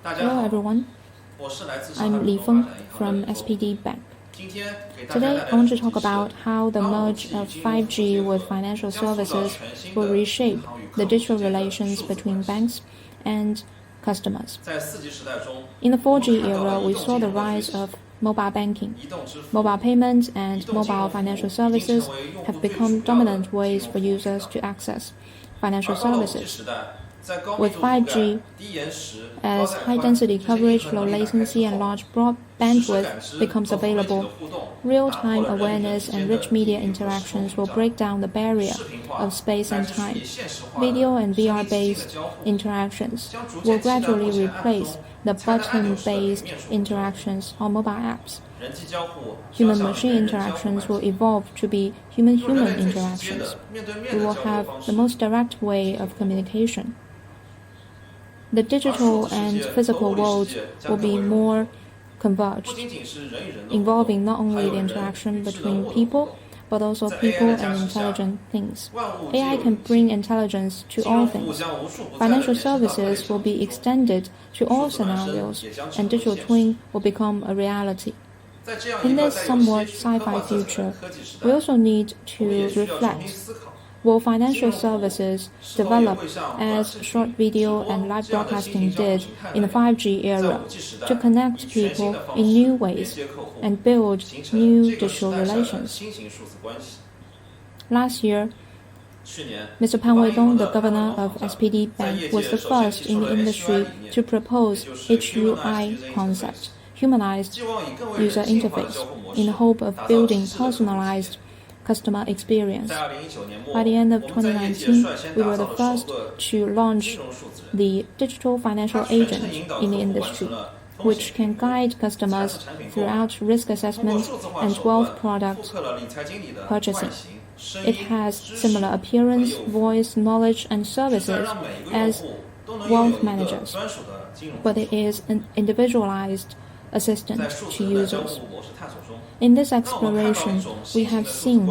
Hello everyone, I'm Li Feng from SPD Bank. Today I want to talk about how the merge of 5G with financial services will reshape the digital relations between banks and customers. In the 4G era, we saw the rise of mobile banking. Mobile payments and mobile financial services have become dominant ways for users to access financial services. With 5G, as high-density coverage, low latency, and large bandwidth becomes available, real-time awareness and rich media interactions will break down the barrier of space and time. Video and VR-based interactions will gradually replace the button-based interactions on mobile apps. Human-machine interactions will evolve to be human-human interactions. We will have the most direct way of communication. The digital and physical worlds will be more converged, involving not only the interaction between people, but also people and intelligent things. AI can bring intelligence to all things. Financial services will be extended to all scenarios, and digital twin will become a reality. In this somewhat sci-fi future, we also need to reflect. Will financial services develop as short video and live broadcasting did in the 5G era to connect people in new ways and build new digital relations? Last year, Mr. Pan Weidong, the governor of SPD Bank, was the first in the industry to propose HUI concept, humanized user interface, in the hope of building personalized customer experience. By the end of 2019, we were the first to launch the digital financial agent in the industry, which can guide customers throughout risk assessment and wealth product purchasing. It has similar appearance, voice, knowledge, and services as wealth managers, but it is an individualized assistant to users. In this exploration, we have seen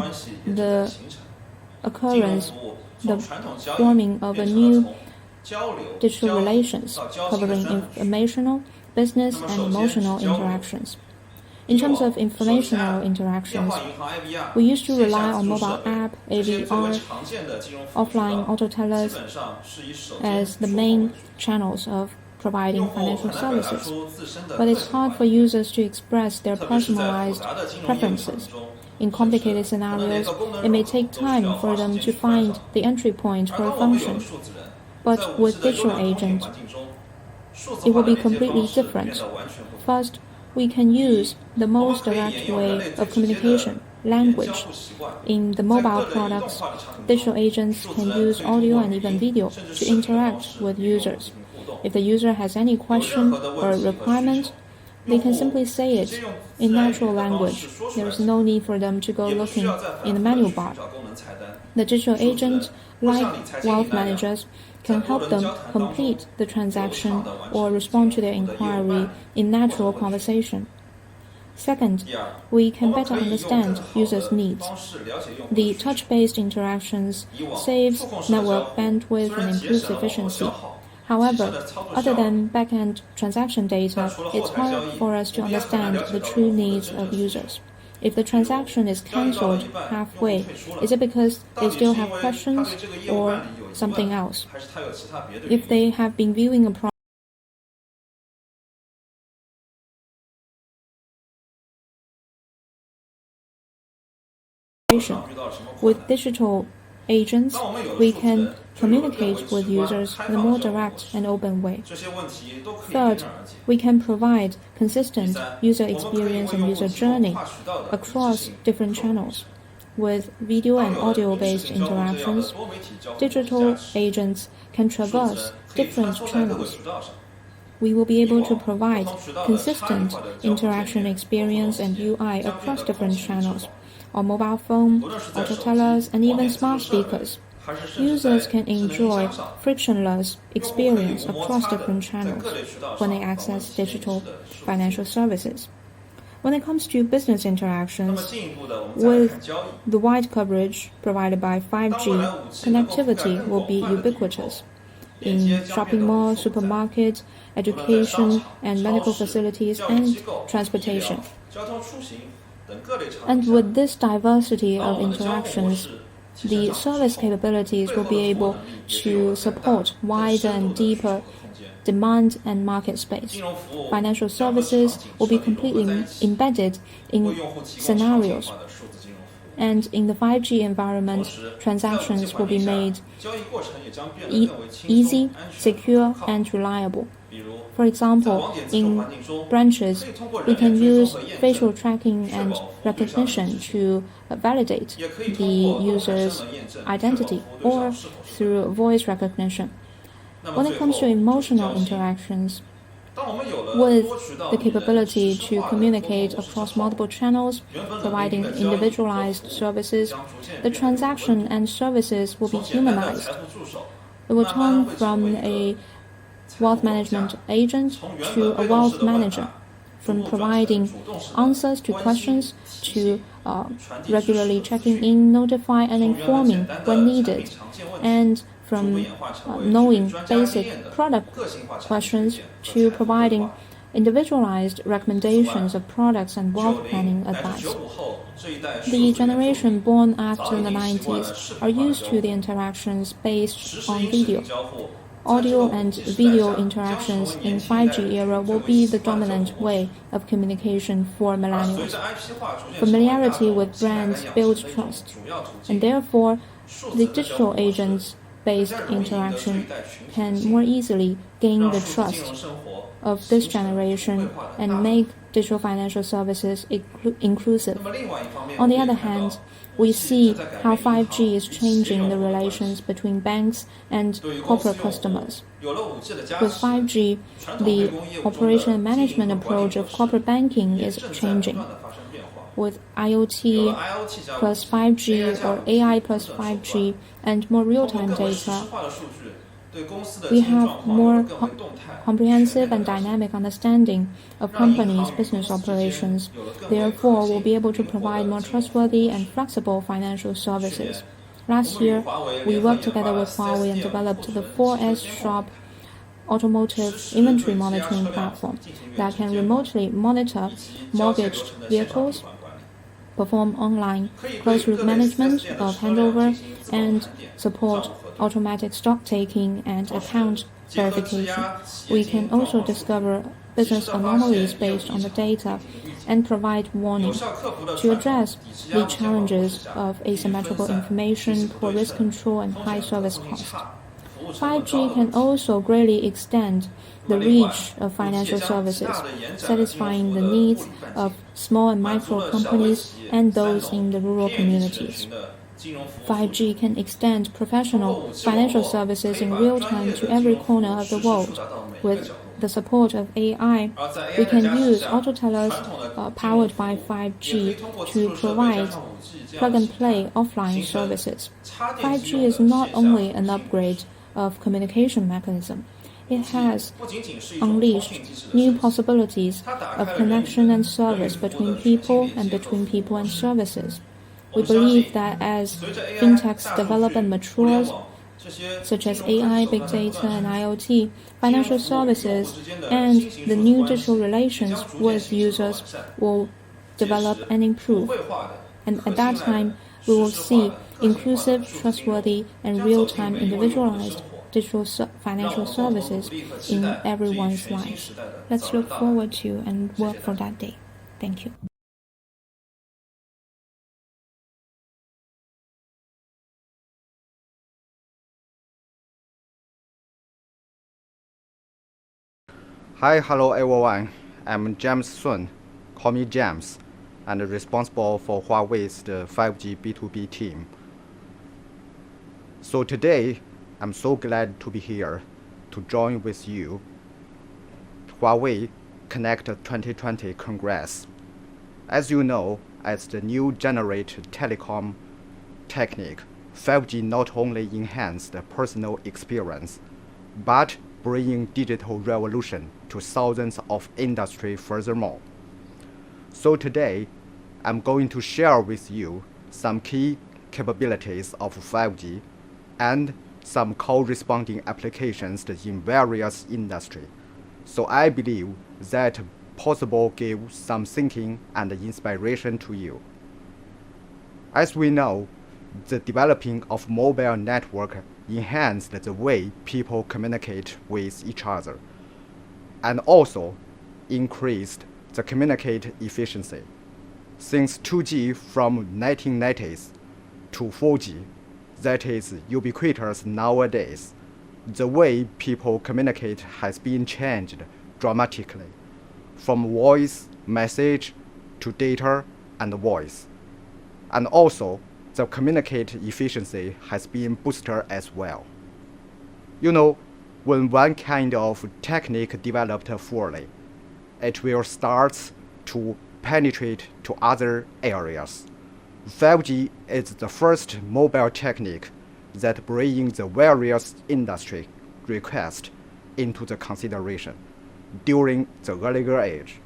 the occurrence, the forming of a new digital relations covering informational, business, and emotional interactions. In terms of informational interactions, we used to rely on mobile app, AVR, offline auto tellers as the main channels of providing financial services, but it's hard for users to express their personalized preferences. In complicated scenarios, it may take time for them to find the entry point for a function. But with digital agent, it will be completely different. First, we can use the most direct way of communication, language. In the mobile products, digital agents can use audio and even video to interact with users. If the user has any question or requirement, they can simply say it in natural language. There is no need for them to go looking in the menu bar. The digital agent, like wealth managers, can help them complete the transaction or respond to their inquiry in natural conversation. Second, we can better understand users' needs. The touch-based interactions saves network bandwidth and improves efficiency. However, other than back-end transaction data, it's hard for us to understand the true needs of users. If the transaction is cancelled halfway, is it because they still have questions or something else? If they have been viewing a product with digital agents, we can communicate with users in a more direct and open way. Third, we can provide consistent user experience and user journey across different channels. With video and audio-based interactions, digital agents can traverse different channels. We will be able to provide consistent interaction experience and UI across different channels. On mobile phone, auto tellers, and even smart speakers, users can enjoy frictionless experience across different channels when they access digital financial services. When it comes to business interactions, with the wide coverage provided by 5G, connectivity will be ubiquitous. in shopping malls, supermarkets, education and medical facilities, and transportation. And with this diversity of interactions, the service capabilities will be able to support wider and deeper demand and market space. Financial services will be completely embedded in scenarios. And in the 5G environment, transactions will be made easy, secure, and reliable. For example, in branches, we can use facial tracking and recognition to validate the user's identity, or through voice recognition. When it comes to emotional interactions, with the capability to communicate across multiple channels, providing individualized services, the transaction and services will be humanized. It will turn from a wealth management agent to a wealth manager, from providing answers to questions to regularly checking in, notify and informing when needed, and from knowing basic product questions to providing individualized recommendations of products and wealth planning advice. The generation born after the 90s are used to the interactions based on video. Audio and video interactions in 5G era will be the dominant way of communication for millennials. Familiarity with brands builds trust, and therefore the digital agents-based interaction can more easily gain the trust of this generation and make digital financial services inclusive. On the other hand, we see how 5G is changing the relations between banks and corporate customers. With 5G, the operation and management approach of corporate banking is changing. With IoT plus 5G or AI plus 5G and more real-time data, we have more comprehensive and dynamic understanding of companies' business operations. Therefore, we'll be able to provide more trustworthy and flexible financial services. Last year, we worked together with Huawei and developed the 4S Shop automotive inventory monitoring platform that can remotely monitor mortgaged vehicles, perform online closed-loop management of handover, and support automatic stock taking and account verification. We can also discover business anomalies based on the data and provide warning to address the challenges of asymmetrical information, poor risk control, and high service cost. 5G can also greatly extend the reach of financial services, satisfying the needs of small and micro companies and those in the rural communities. 5G can extend professional financial services in real time to every corner of the world. With the support of AI, we can use auto-tellers powered by 5G to provide plug-and-play offline services. 5G is not only an upgrade of communication mechanism, it has unleashed new possibilities of connection and service between people and services. We believe that as fintechs develop and matures, such as AI, big data, and IoT, financial services and the new digital relations with users will develop and improve. And at that time, we will see inclusive, trustworthy, and real-time individualized digital financial services in everyone's lives. Let's look forward to and work for that day. Thank you. Hi, hello everyone. I'm James Sun. Call me James, and responsible for Huawei's the 5G B2B team. So today, I'm so glad to be here to join with you Huawei Connect 2020 Congress. As you know, as the new generated telecom technique, 5G not only enhances the personal experience, but bringing digital revolution to thousands of industry furthermore. So today, I'm going to share with you some key capabilities of 5G and some corresponding applications in various industries. So I believe that possible give some thinking and inspiration to you. As we know, the developing of mobile network enhanced the way people communicate with each other and also increased the communicate efficiency. Since 2G from 1990s to 4G, that is ubiquitous nowadays, the way people communicate has been changed dramatically, from voice, message, to data and voice. And also, the communicate efficiency has been boosted as well. You know, when one kind of technique developed fully, it will start to penetrate to other areas. 5G is the first mobile technique that brings the various industry requests into the consideration during the earlier age.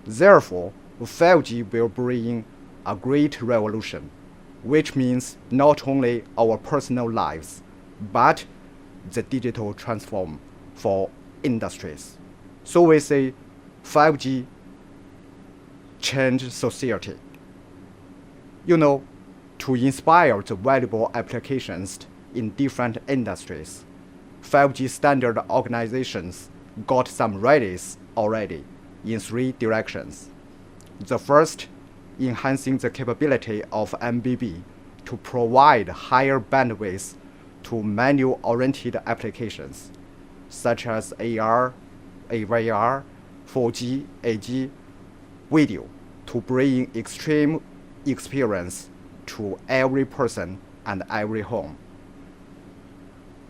Therefore, 5G will bring a great revolution, which means not only our personal lives, but the digital transform for industries. So we say 5G change society. You know, to inspire the valuable applications in different industries, 5G standard organizations got some rallies already in 3 directions. The first, enhancing the capability of MBB to provide higher bandwidth to menu-oriented applications, such as AR, AVR, 4G, AG, video, to bring extreme experience to every person and every home.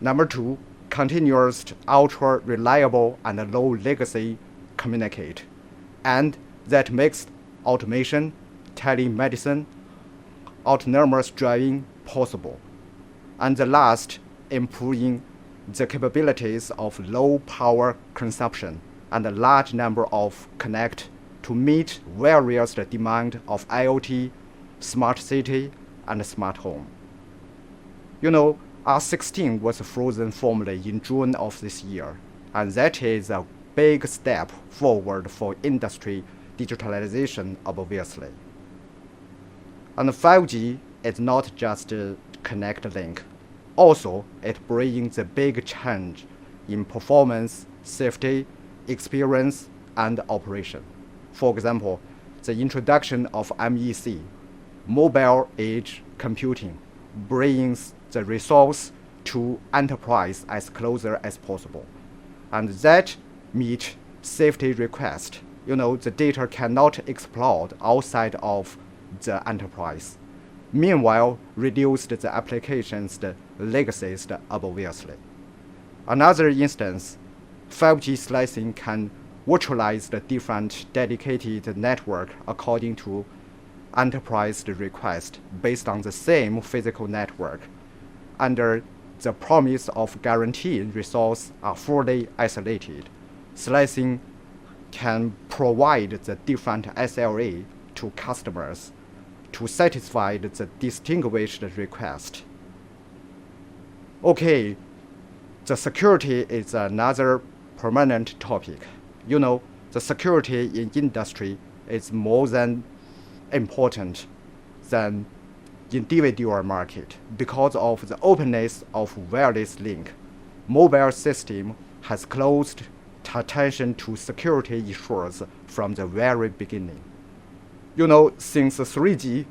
Number 2, continuous ultra-reliable and low-latency communicate, and that makes automation, telemedicine, autonomous driving possible. And the last, improving the capabilities of low power consumption and a large number of connect to meet various demand of IoT, smart city, and smart home. You know, R16 was frozen formally in June of this year, and that is a big step forward for industry digitalization, obviously. And 5G is not just a connect link. Also, it brings a big change in performance, safety, experience, and operation. For example, the introduction of MEC, mobile edge computing, brings the resource to enterprise as closer as possible. And that meet safety request. You know, the data cannot explode outside of the enterprise. Meanwhile, reduced the application's legacies obviously. Another instance, 5G slicing can virtualize the different dedicated network according to enterprise request based on the same physical network, under the promise of guaranteed resources are fully isolated. Slicing can provide the different SLA to customers to satisfy the distinguished request. Okay, the security is another permanent topic. You know, the security in industry is more than important than individual market because of the openness of wireless link. Mobile system has closed attention to security issues from the very beginning. You know, since 3G,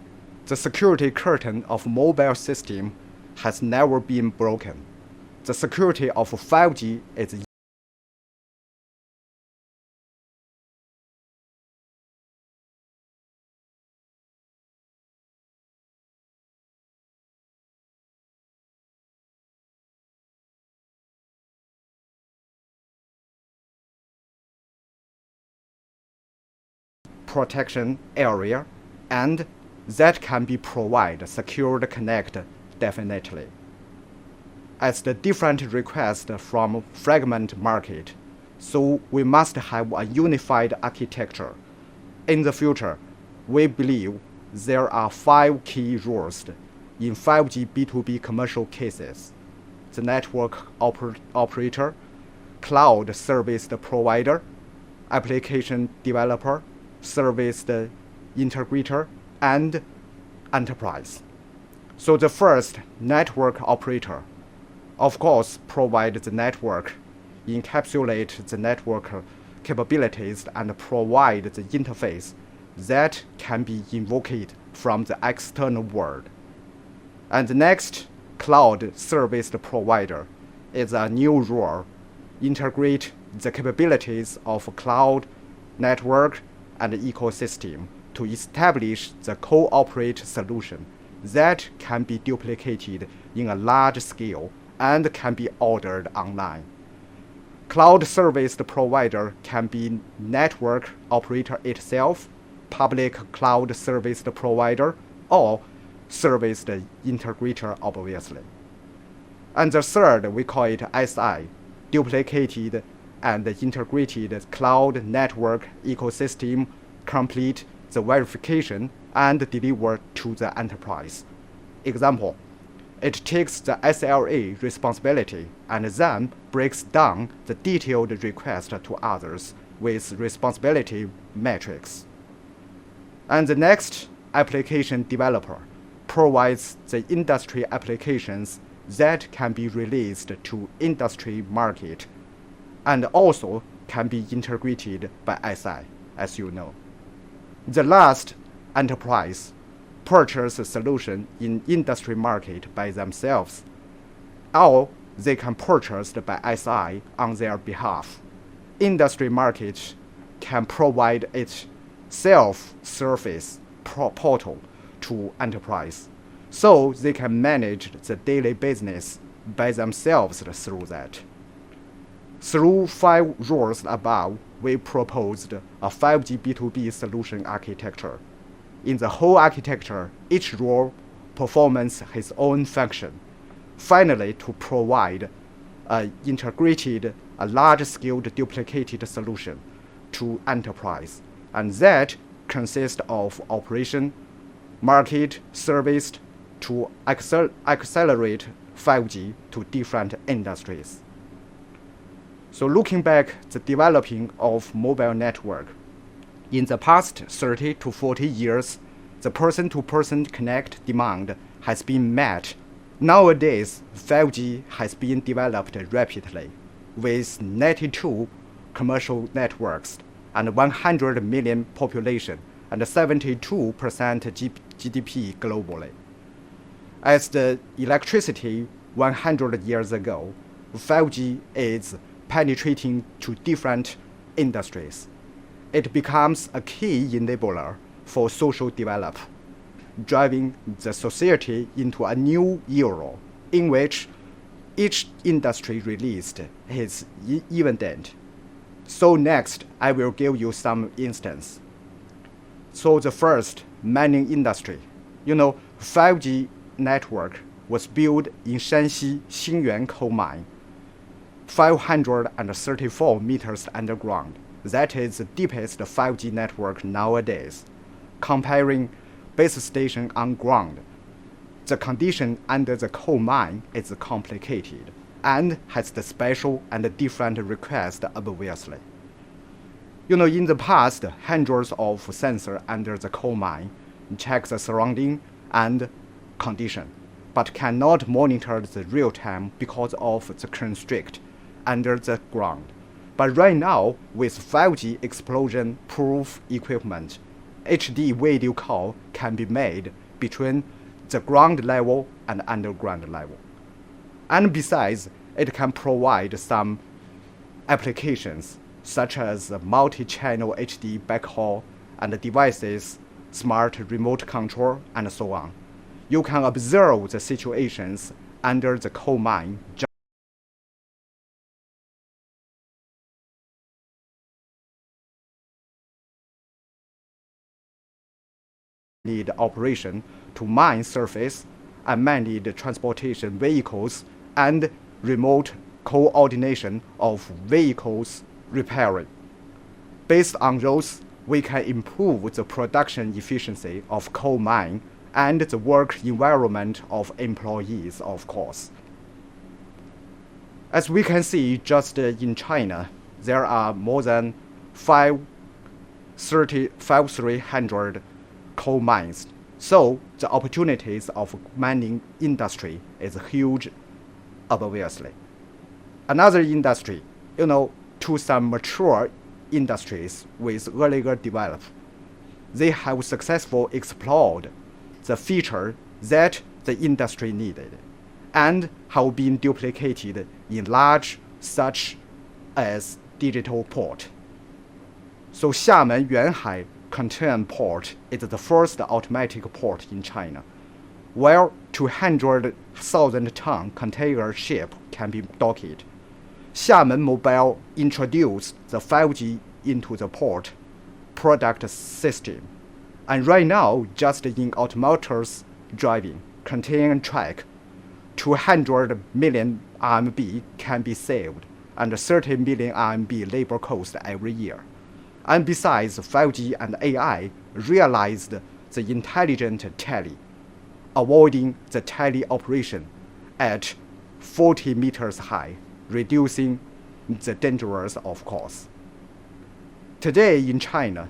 the security curtain of mobile system has never been broken. The security of 5G is protection area, and that can be provided secured connect definitely. As the different requests from fragment market, so we must have a unified architecture. In the future, we believe there are 5 key rules in 5G B2B commercial cases. the network operator, cloud service provider, application developer, service integrator, and enterprise. So the first, network operator, of course, provides the network, encapsulate the network capabilities, and provide the interface that can be invoked from the external world. And the next, cloud service provider, is a new role, integrate the capabilities of cloud, network, and ecosystem to establish the cooperate solution that can be duplicated in a large scale and can be ordered online. Cloud service provider can be network operator itself, public cloud service provider, or service integrator, obviously. And the third, we call it SI, duplicated and integrated cloud network ecosystem, complete the verification and deliver to the enterprise. Example, it takes the SLA responsibility and then breaks down the detailed request to others with responsibility metrics. And the next, application developer, provides the industry applications that can be released to industry market and also can be integrated by SI, as you know. The last, enterprise, purchase a solution in industry market by themselves, or they can purchase by SI on their behalf. Industry market can provide its self-service portal to enterprise, so they can manage the daily business by themselves through that. Through 5 rules above, we proposed a 5G B2B solution architecture. In the whole architecture, each role performs its own function, finally to provide an integrated, a large-scale duplicated solution to enterprise, and that consists of operation, market, service to accelerate 5G to different industries. So looking back, the developing of mobile network, in the past 30 to 40 years, the person-to-person connect demand has been met. Nowadays, 5G has been developed rapidly, with 92 commercial networks and 100 million population and 72% GDP globally. As the electricity 100 years ago, 5G is penetrating to different industries. It becomes a key enabler for social development, driving the society into a new era in which each industry released its event. So next, I will give you some instance. So the first, mining industry. 5G network was built in Shanxi Xingyuan coal mine, 534 meters underground. That is the deepest 5G network nowadays. Comparing base station on ground, the condition under the coal mine is complicated and has the special and different requests, obviously. In the past, hundreds of sensors under the coal mine check the surrounding and condition, but cannot monitor the real time because of the constrict under the ground. But right now, with 5G explosion-proof equipment, HD video call can be made between the ground level and underground level. And besides, it can provide some applications such as multi-channel HD backhaul and devices, smart remote control, and so on. You can observe the situations under the coal mine need operation to mine surface, unmanned transportation vehicles, and remote coordination of vehicles repairing. Based on those, we can improve the production efficiency of coal mine and the work environment of employees, of course. As we can see, just in China, there are more than 5,300 coal mines. So the opportunities of mining industry is huge, obviously. Another industry, to some mature industries with earlier developed, they have successfully explored the feature that the industry needed and have been duplicated in large such as digital port. So Xiamen Yuanhai container port is the first automatic port in China, where 200,000-ton container ship can be docked. Xiamen Mobile introduced the 5G into the port product system, and right now, just in autonomous driving, container track, 200 million RMB can be saved, and 30 million RMB labor cost every year. And besides, 5G and AI realized the intelligent tele, avoiding the tele operation at 40 meters high, reducing the dangers, of course. Today in China,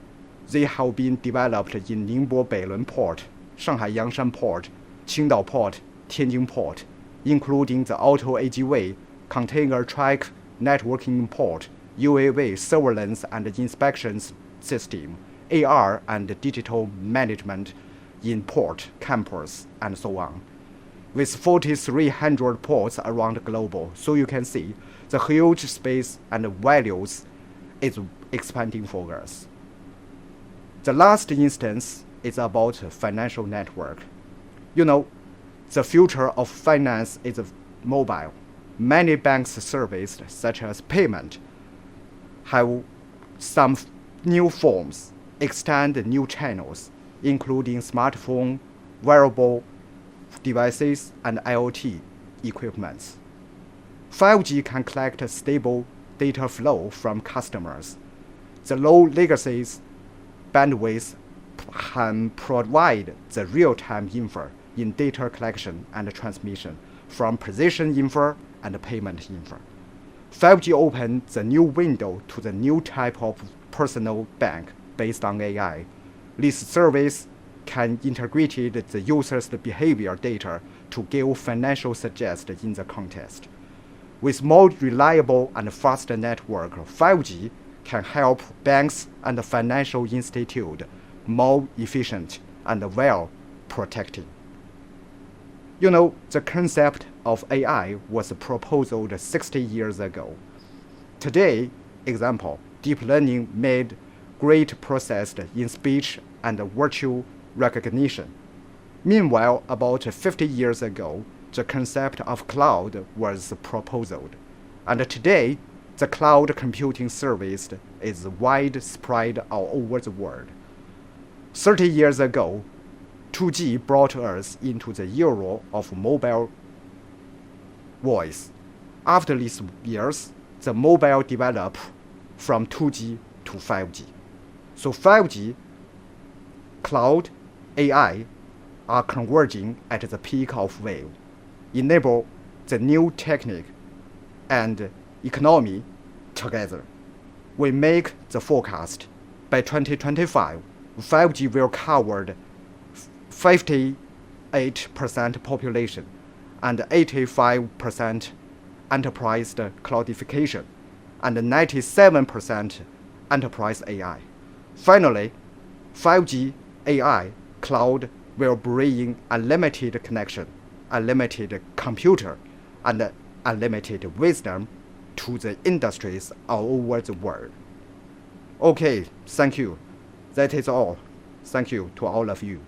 they have been developed in Ningbo Beilun Port, Shanghai Yangshan Port, Qingdao Port, Tianjin Port, including the auto AGV, container track networking port, UAV surveillance and inspections system, AR and digital management in port, campus, and so on. With 4,300 ports around the globe, so you can see the huge space and values is expanding for us. The last instance is about financial network. The future of finance is mobile. Many banks services, such as payment, have some new forms, extend new channels, including smartphone, wearable devices, and IoT equipments. 5G can collect stable data flow from customers. The low latency bandwidth can provide the real-time info in data collection and transmission from position info and payment info. 5G opens the new window to the new type of personal bank based on AI. This service can integrate the user's behavior data to give financial suggestions in the context. With more reliable and faster network, 5G can help banks and financial institutes more efficient and well protected. The concept of AI was proposed 60 years ago. Today, example, deep learning made great progress in speech and virtual recognition. Meanwhile, about 50 years ago, the concept of cloud was proposed. And today, the cloud computing service is widespread all over the world. 30 years ago, 2G brought us into the era of mobile voice. After these years, the mobile developed from 2G to 5G. So 5G, cloud, AI are converging at the peak of wave, enable the new technique and economy together. We make the forecast. By 2025, 5G will cover 58% population and 85% enterprise cloudification and 97% enterprise AI. Finally, 5G AI cloud will bring unlimited connection, unlimited computer, and unlimited wisdom to the industries all over the world. Okay, thank you. That is all. Thank you to all of you.